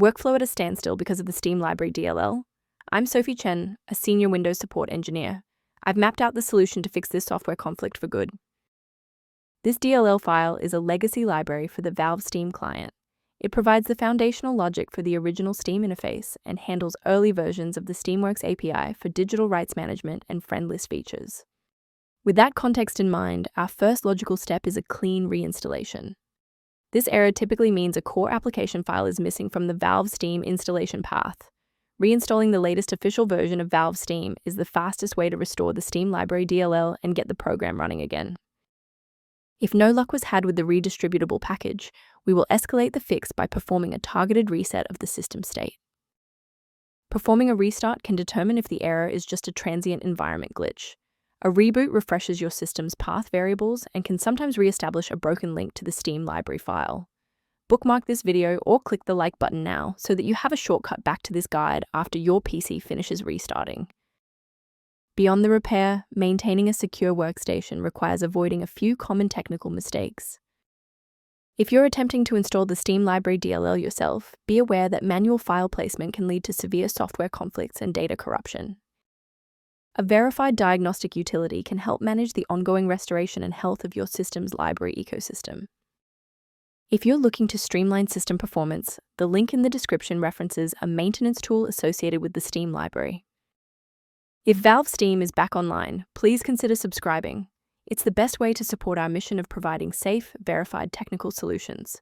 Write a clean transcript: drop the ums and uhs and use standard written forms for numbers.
Workflow at a standstill because of the Steam Library DLL? I'm Sophie Chen, a senior Windows support engineer. I've mapped out the solution to fix this software conflict for good. This DLL file is a legacy library for the Valve Steam client. It provides the foundational logic for the original Steam interface and handles early versions of the Steamworks API for digital rights management and friend list features. With that context in mind, our first logical step is a clean reinstallation. This error typically means a core application file is missing from the Valve Steam installation path. Reinstalling the latest official version of Valve Steam is the fastest way to restore the Steam Library DLL and get the program running again. If no luck was had with the redistributable package, we will escalate the fix by performing a targeted reset of the system state. Performing a restart can determine if the error is just a transient environment glitch. A reboot refreshes your system's path variables and can sometimes re-establish a broken link to the Steam library file. Bookmark this video or click the like button now so that you have a shortcut back to this guide after your PC finishes restarting. Beyond the repair, maintaining a secure workstation requires avoiding a few common technical mistakes. If you're attempting to install the Steam Library DLL yourself, be aware that manual file placement can lead to severe software conflicts and data corruption. A verified diagnostic utility can help manage the ongoing restoration and health of your system's library ecosystem. If you're looking to streamline system performance, the link in the description references a maintenance tool associated with the Steam library. If Valve Steam is back online, please consider subscribing. It's the best way to support our mission of providing safe, verified technical solutions.